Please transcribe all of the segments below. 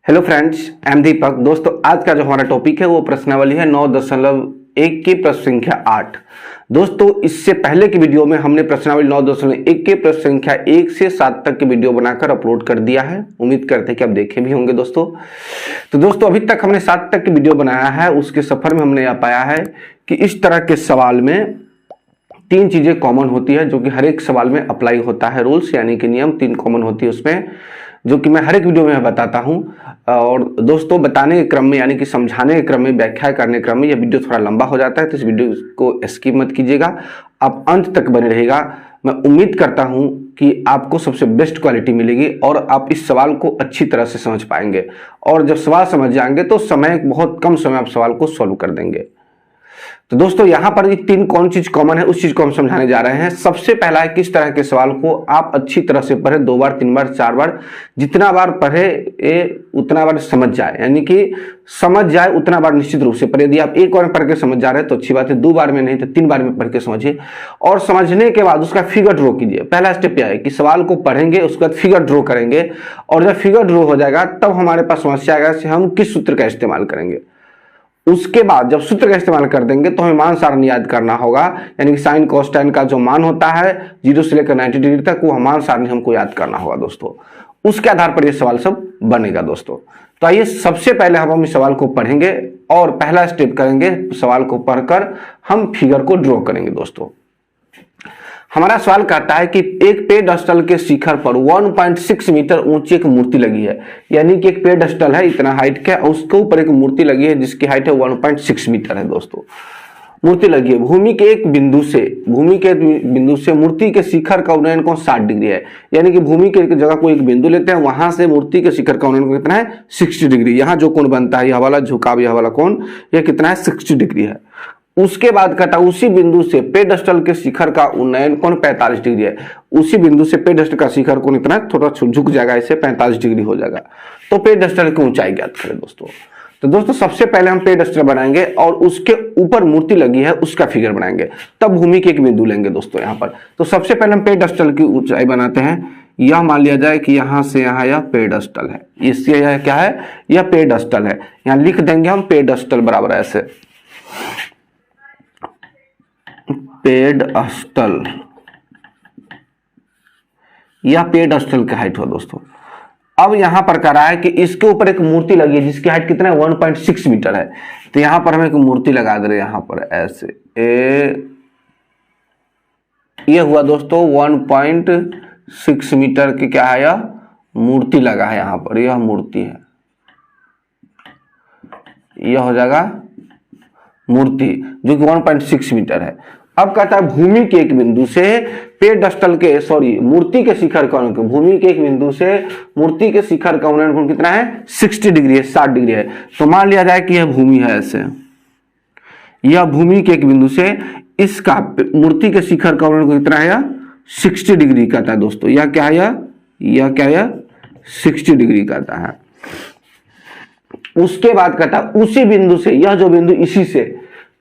Hello friends, I am दीपक। दोस्तों, आज का जो हमारा टॉपिक है वो प्रश्नावली है 9.1 की प्रश्न संख्या 8। दोस्तों, इससे पहले की वीडियो में हमने प्रश्नावली 9.1 के प्रश्न संख्या 1 से 7 तक की वीडियो बनाकर अपलोड कर दिया है। उम्मीद करते हैं कि आप देखे भी होंगे दोस्तों। तो दोस्तों, अभी तक हमने 7 तक की वीडियो बनाया है। उसके सफर में हमने यह पाया है कि इस तरह के सवाल में 3 चीजें कॉमन होती है जो कि हर एक सवाल में अप्लाई होता है। रूल्स यानी कि नियम 3 कॉमन होती है उसमें, जो कि मैं हर एक वीडियो में बताता हूं। और दोस्तों, बताने के क्रम में यानी कि समझाने के क्रम में, व्याख्या करने के क्रम में यह वीडियो थोड़ा लंबा हो जाता है, तो इस वीडियो को स्किप मत कीजिएगा, आप अंत तक बने रहेगा। मैं उम्मीद करता हूं कि आपको सबसे बेस्ट क्वालिटी मिलेगी और आप इस सवाल को अच्छी तरह से समझ पाएंगे। और जब सवाल समझ जाएंगे तो बहुत कम समय आप सवाल को सॉल्व कर देंगे। तो दोस्तों, यहां पर ये 3 कौन चीज कॉमन है उस चीज को हम समझाने जा रहे हैं। सबसे पहला है किस तरह के सवाल को आप अच्छी तरह से पढ़े, 2 बार 3 बार 4 बार, जितना बार पढ़े उतना बार समझ जाए, यानी कि समझ जाए उतना बार निश्चित रूप से पढ़े। यदि आप एक बार में पढ़ के समझ जा रहे हैं तो अच्छी बात है, 2 बार में नहीं तो 3 बार में पढ़ के समझिए। और समझने के बाद उसका फिगर ड्रॉ कीजिए। पहला स्टेप यह है कि सवाल को पढ़ेंगे, उसके बाद फिगर ड्रॉ करेंगे, और जब फिगर ड्रॉ हो जाएगा तब हमारे पास समस्या आएगा कि हम किस सूत्र का इस्तेमाल करेंगे। उसके बाद जब सूत्र का इस्तेमाल कर देंगे तो हमें मान सारणी याद करना होगा, यानी कि साइन कॉस टैन का जो मान होता है 0 से लेकर 90 डिग्री तक, वो मान सारणी हमको याद करना होगा दोस्तों। उसके आधार पर ये सवाल सब बनेगा दोस्तों। तो आइए, सबसे पहले हम इस सवाल को पढ़ेंगे और पहला स्टेप करेंगे, सवाल को पढ़कर हम फिगर को ड्रॉ करेंगे दोस्तों। हमारा सवाल कहता है कि एक पेडस्टल के शिखर पर 1.6 मीटर ऊंची एक मूर्ति लगी है, यानी कि एक पेडस्टल है इतना हाइट का, उसके ऊपर एक मूर्ति लगी है जिसकी हाइट है 1.6 मीटर है दोस्तों। मूर्ति लगी है भूमि के एक बिंदु से मूर्ति के शिखर का उन्नयन कोण 60 डिग्री है, यानी कि भूमि के जगह को एक बिंदु लेते हैं, वहां से मूर्ति के शिखर का उन्नयन कोण कितना है 60 डिग्री। यहाँ जो कोण बनता है, यह वाला झुकाव, यह वाला कोण, यह कितना है 60 डिग्री है। उसके बाद कहता उसी बिंदु से पेडस्टल के शिखर का उन्नयन कोण 45 डिग्री है। उसी बिंदु से पेडस्टल का शिखर कोण इतना थोड़ा झुक जाएगा, इससे 45 डिग्री हो जाएगा। तो पेडस्टल की ऊंचाई ज्ञात करें दोस्तों। तो दोस्तों, सबसे पहले हम पेडस्टल बनाएंगे और उसके ऊपर मूर्ति लगी है उसका फिगर बनाएंगे, तब भूमि के एक बिंदु लेंगे दोस्तों यहाँ पर। तो सबसे पहले हम पेडस्टल की ऊंचाई बनाते हैं। यह मान लिया जाए कि यहां से यहां यह पेडस्टल है, इससे यह क्या है, यह पेडस्टल है। यहां लिख देंगे हम पेडस्टल बराबर ऐसे पेडस्टल, यह पेडस्टल की हाइट हो दोस्तों। अब यहां पर कह रहा है कि इसके ऊपर एक मूर्ति लगी है जिसकी हाइट कितना है 1.6 मीटर है। तो यहां पर हम एक मूर्ति लगा दे रहे हैं यहां पर ऐसे ये हुआ दोस्तों 1.6 मीटर की क्या है, यह मूर्ति लगा है यहां पर, यह मूर्ति है, यह हो जाएगा मूर्ति जो कि 1.6 मीटर है। अब कहता है भूमि के एक बिंदु से पेडस्टल के मूर्ति के शिखर का उन्नयन, भूमि के एक बिंदु से मूर्ति के शिखर का उन्नयन कोण कितना है 60 डिग्री है, 60 डिग्री है। तो मान लिया जाए कि यह भूमि है ऐसे, यह भूमि के एक बिंदु से इसका मूर्ति के शिखर का उन्नयन कोण कितना है 60 डिग्री कहता है दोस्तों। यह क्या है, यह क्या है 60 डिग्री कहता है। उसके बाद कहता है उसी बिंदु से, यह जो बिंदु इसी से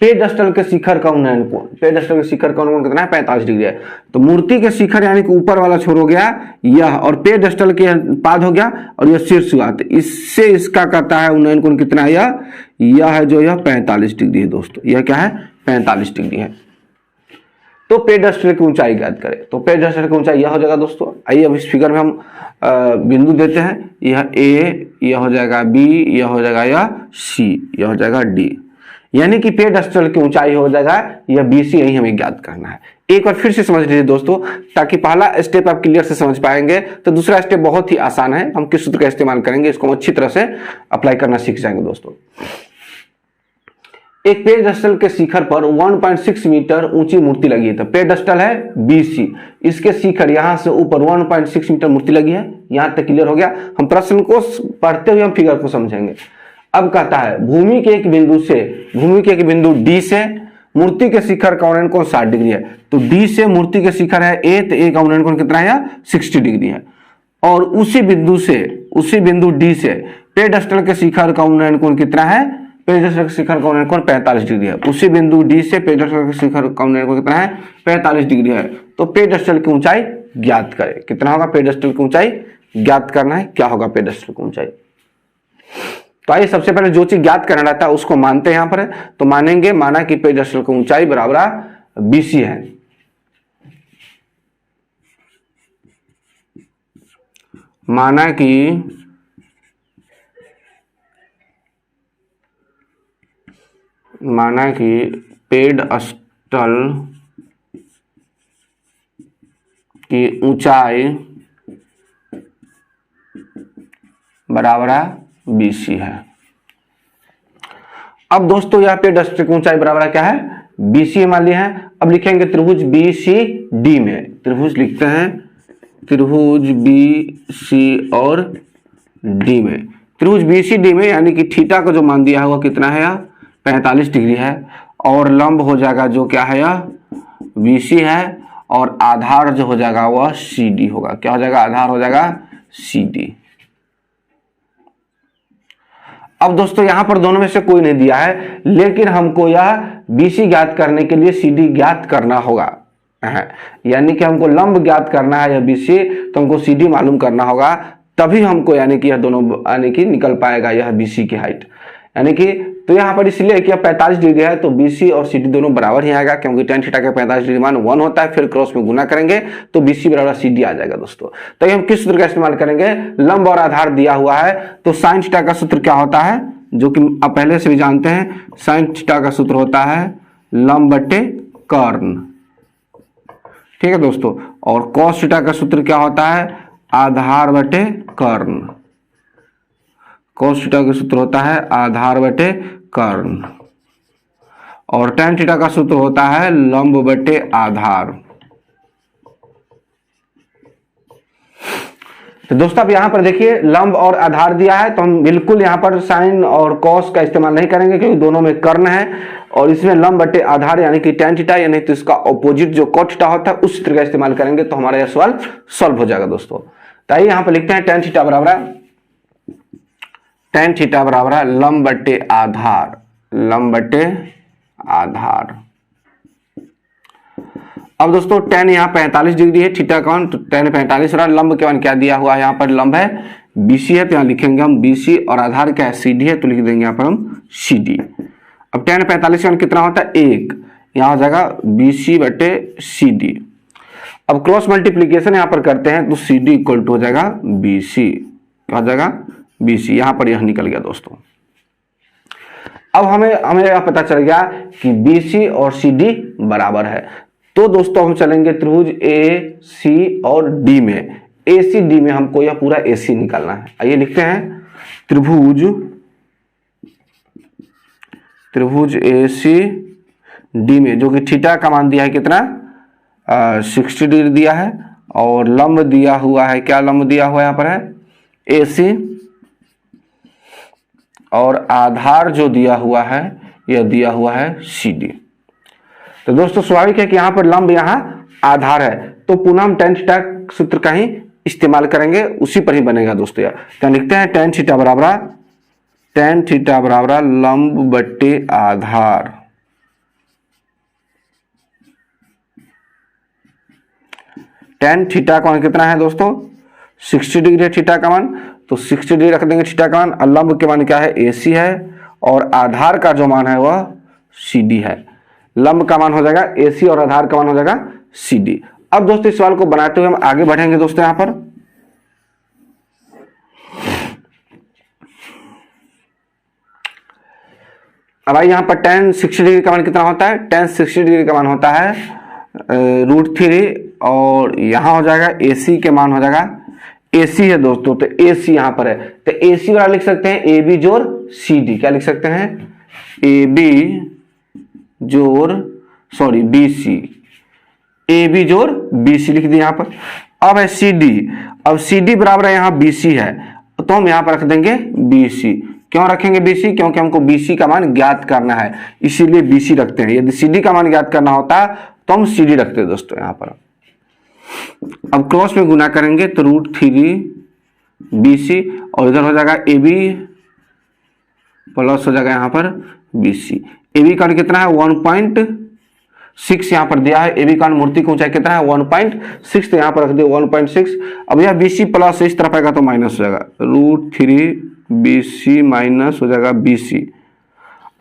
पेडस्टल के शिखर का उन्नयन कोण, पेडस्टल के शिखर का उन्नयन कितना है 45 डिग्री है। तो मूर्ति के शिखर यानी कि ऊपर वाला छोर हो गया यह, और पेडस्टल के पाद हो गया और यह शीर्ष हुआ, तो इससे इसका कहता है उन्नयन कोण कितना है, यह है जो यह 45 डिग्री है दोस्तों। यह क्या है 45 डिग्री है। तो पेडस्टल की ऊंचाई ज्ञात करें। तो पेडस्टल की ऊंचाई यह हो जाएगा दोस्तों। आइए अब इस फिगर में हम बिंदु देते हैं, यह ए, यह हो जाएगा बी, यह हो जाएगा यह सी, यह हो जाएगा डी, यानी कि पेडस्टल की ऊंचाई हो जाएगा यह BC, यही हमें ज्ञात करना है। एक बार फिर से समझ लीजिए दोस्तों, ताकि पहला स्टेप आप क्लियर से समझ पाएंगे। तो दूसरा स्टेप बहुत ही आसान है, हम किस सूत्र का इस्तेमाल करेंगे इसको हम अच्छी तरह से अप्लाई करना सीख जाएंगे दोस्तों। एक पेडस्टल के शिखर पर 1.6 मीटर ऊंची मूर्ति लगी है। तो पेडस्टल है BC, इसके शिखर यहां से ऊपर 1.6 मीटर मूर्ति लगी है। यहां तक क्लियर हो गया। हम प्रश्न को पढ़ते हुए हम फिगर को समझेंगे। अब कहता है भूमि के एक बिंदु D से मूर्ति के शिखर का उन्नयन कोण 60 डिग्री है। तो D से मूर्ति के शिखर है A, तो A का उन्नयन कोण कितना है 60 डिग्री है। और उसी बिंदु D से पेडस्टल के शिखर का उन्नयन कोण कितना है, पेडस्टल के शिखर का उन्नयन कोण 45 डिग्री है। उसी बिंदु D से पेडस्टल के शिखर का उन्नयन कोण कितना है 45 डिग्री है। तो पेडस्टल की ऊंचाई ज्ञात करें। कितना होगा पेडस्टल की ऊंचाई ज्ञात करना है। क्या होगा पेडस्टल की ऊंचाई, तो आइए सबसे पहले जो चीज ज्ञात करना रहता है उसको मानते हैं यहाँ पर। तो मानेंगे, माना कि पेडस्टल की ऊंचाई बराबर BC है। माना कि पेडस्टल की ऊंचाई बराबर BC है। अब दोस्तों यहाँ पेडस्टल की ऊंचाई बराबर क्या है, BC मान लिया है। अब लिखेंगे त्रिभुज BCD में, त्रिभुज लिखते हैं त्रिभुज BC और D में, त्रिभुज BCD में यानी कि थीटा का जो मान दिया हुआ कितना है, 45 डिग्री है, और लंब हो जाएगा जो क्या है यह BC है, और आधार जो हो जाएगा वह CD होगा। क्या हो जाएगा, आधार हो जाएगा CD। अब दोस्तों यहां पर दोनों में से कोई नहीं दिया है, लेकिन हमको यह BC ज्ञात करने के लिए CD ज्ञात करना होगा, यानी कि हमको लंब ज्ञात करना है या BC, तो हमको CD मालूम करना होगा, तभी हमको यानी कि यह दोनों यानी कि निकल पाएगा यह BC की हाइट। यानी कि तो यहाँ पर इसलिए कि 45 डिग्री है तो BC और CD दोनों बराबर ही आएगा, क्योंकि tan थीटा का 45 डिग्री मान 1 होता है, फिर क्रॉस में गुना करेंगे तो BC बराबर CD आ जाएगा दोस्तों। तो ये हम किस सूत्र का इस्तेमाल करेंगे, लंब और आधार दिया हुआ है तो sin थीटा का सूत्र क्या होता है, जो कि आप पहले से भी जानते हैं, sin थीटा का सूत्र होता है लंब बटे कर्ण, ठीक है दोस्तों। और cos थीटा का सूत्र क्या होता है, आधार बटे कर्ण, cos थीटा का सूत्र होता है आधार बटे कर्ण, और tan थीटा का सूत्र होता है लंब बटे आधार। तो दोस्तों अब यहां पर देखिए लंब और आधार दिया है, तो हम बिल्कुल यहां पर साइन और कॉस का इस्तेमाल नहीं करेंगे, क्योंकि दोनों में कर्ण है, और इसमें लंब बटे आधार यानी कि tan थीटा, यानी तो इसका ऑपोजिट जो cot थीटा होता है उस सूत्र का इस्तेमाल करेंगे, तो हमारा यह सवाल सॉल्व हो जाएगा दोस्तों। तो आइए यहां पर लिखते हैं tan थीटा बराबर है लंब बटे आधार, लंब बटे आधार। अब दोस्तों tan यहाँ 45 डिग्री है, थीटा कौन, तो tan 45 रहा, लंब के मान क्या दिया हुआ है, यहाँ पर लंब है BC है, तो यहाँ लिखेंगे हम BC, और आधार क्या है CD है, तो लिख देंगे यहाँ पर हम CD। अब tan 45 मान कितना होता है 1, यहाँ हो जाएगा BC बटे CD। अब क्रॉस मल्टीप्लीकेशन यहाँ पर करते हैं तो CD इक्वल टू हो जाएगा BC, क्या हो जाएगा BC, यहाँ पर यह निकल गया दोस्तों। अब हमें यह पता चल गया कि BC और CD बराबर है, तो दोस्तों हम चलेंगे त्रिभुज AC और D में। ACD में हमको यह पूरा AC निकालना है। आइए लिखते हैं त्रिभुज ACD में, जो कि थीटा का मान दिया है कितना 60 डिग्री दिया है, और लंब दिया हुआ है, क्या लंब दिया हुआ है यहाँ पर है AC, और आधार जो दिया हुआ है यह दिया हुआ है CD। तो दोस्तों स्वाभाविक है कि यहाँ पर लंब यहाँ आधार है, तो पुनः हम tan थीटा सूत्र का ही इस्तेमाल करेंगे, उसी पर ही बनेगा दोस्तों। यार तो लिखते हैं tan थीटा बराबर लंब बटे आधार, tan थीटा का मान कितना है दोस्तों 60 डिग्री है थीटा का मान, तो 60 डिग्री रख देंगे थीटा का मान, और लंब के मान क्या है AC है, और आधार का जो मान है वह CD है। लंब का मान हो जाएगा AC और आधार का मान हो जाएगा CD। अब दोस्तों इस सवाल को बनाते हुए हम आगे बढ़ेंगे दोस्तों। यहां पर अब भाई यहां पर tan 60 डिग्री का मान कितना होता है, tan 60 डिग्री का मान होता है √3, और यहां हो जाएगा AC के मान हो जाएगा AC है दोस्तों, तो AC यहां पर है, तो AC वाला लिख सकते हैं AB जोड़ CD, क्या लिख सकते हैं AB जोड़ AB जोड़ BC लिख दिया यहाँ पर। अब है CD, अब CD बराबर है यहाँ BC है, तो हम यहाँ पर रख देंगे BC। क्यों रखेंगे BC, क्योंकि हमको BC का मान ज्ञात करना है, इसीलिए BC रखते हैं। यदि CD का मान ज्ञात करना होता तो हम CD रखते हैं दोस्तों यहाँ पर। अब क्रॉस में गुना करेंगे तो √3 BC, और इधर हो जाएगा AB प्लस हो जाएगा यहाँ पर BC। AB का कितना है 1.6 यहाँ पर दिया है, AB का मूर्ति की ऊंचाई कितना है 1.6, तो यहाँ पर रख दिया 1.6। अब यह BC प्लस इस तरफ आएगा तो माइनस हो जाएगा √3 BC माइनस हो जाएगा BC।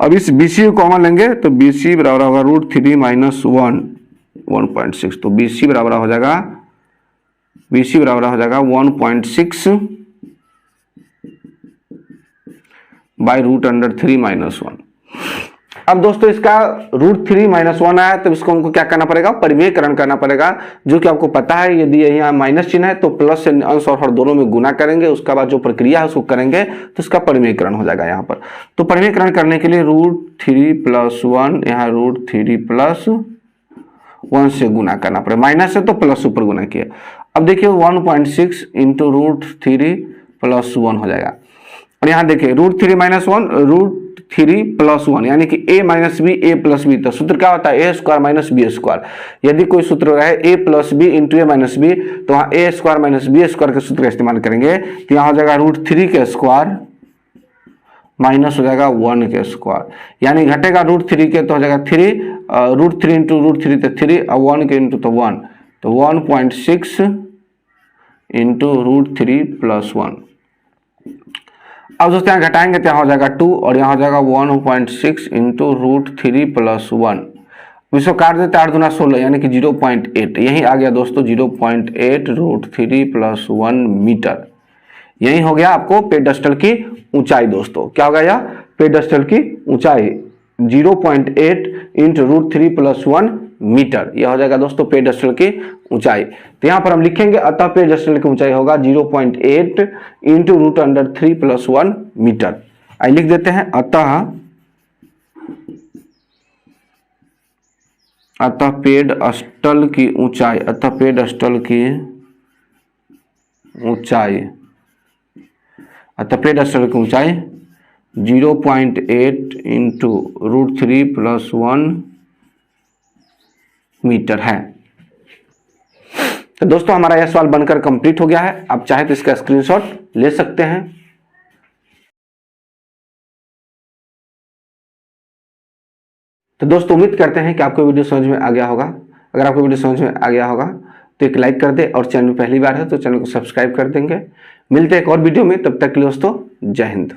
अब इस BC को कॉमन लेंगे तो BC बराबर होगा √3 माइनस 1.6। तो BC बराबर हो जाएगा 1.6 बाई √3 माइनस 1। अब दोस्तों इसका √3 माइनस 1 आया तो इसको हमको क्या करना पड़ेगा, परिमेयकरण करना पड़ेगा, जो कि आपको पता है यदि यहाँ माइनस चिन्ह है तो प्लस से अंश और हर दोनों में गुना करेंगे, उसके बाद जो प्रक्रिया है उसको करेंगे तो इसका परिमेयकरण हो जाएगा यहाँ पर। तो परिमेयकरण करने के लिए √3 + 1 यहाँ √3 + 1 से गुना करना पड़ेगा, माइनस है तो प्लस ऊपर गुना किया। अब देखिए 1.6 इंटू √3 + 1 हो जाएगा। और यहाँ देखिए √3 माइनस 1 √3 + 1 यानी कि a minus B a plus B. तो सूत्र क्या होता है a square minus B square. यदि कोई सूत्र रहे a plus B into a minus B तो वहाँ a square minus B square के सूत्र का इस्तेमाल करेंगे। तो यहाँ हो जाएगा √3 के स्क्वायर माइनस हो जाएगा 1 के स्क्वायर, यानी घटेगा √3 के तो हो जाएगा 3, √3 इंटू √3 तो 3 और 1 के इंटू तो 1, तो 1.6 इंटू √3 + 1। अब दोस्तों यहाँ घटाएंगे तो यहाँ हो जाएगा 2 और यहाँ हो जाएगा 1.6 इंटू √3 + 1। इसको काट देते 8 दूना 16 यानी कि 0.8, यही आ गया दोस्तों 0.8 √3 + 1 मीटर। यही हो गया आपको पेडस्टल की ऊंचाई। दोस्तों क्या होगा यह पेडस्टल की ऊंचाई 0.8 इंटू √3 + 1 मीटर, यह हो जाएगा दोस्तों पेडस्टल की ऊंचाई। तो यहाँ पर हम लिखेंगे अतः पेडस्टल की ऊंचाई होगा 0.8 इंटू √3 + 1 मीटर। आई लिख देते हैं अतः पेडस्टल की ऊंचाई, अतः पेडस्टल की ऊंचाई, अतः पेडस्टल की ऊंचाई 0.8 इंटू √3 + 1 मीटर है। तो दोस्तों हमारा यह सवाल बनकर कंप्लीट हो गया है। आप चाहे तो इसका स्क्रीनशॉट ले सकते हैं। तो दोस्तों उम्मीद करते हैं कि आपको वीडियो समझ में आ गया होगा। अगर आपको वीडियो समझ में आ गया होगा तो एक लाइक कर दे और चैनल पहली बार है तो चैनल को सब्सक्राइब कर देंगे। मिलते हैं एक और वीडियो में, तब तक के लिए दोस्तों जय हिंद।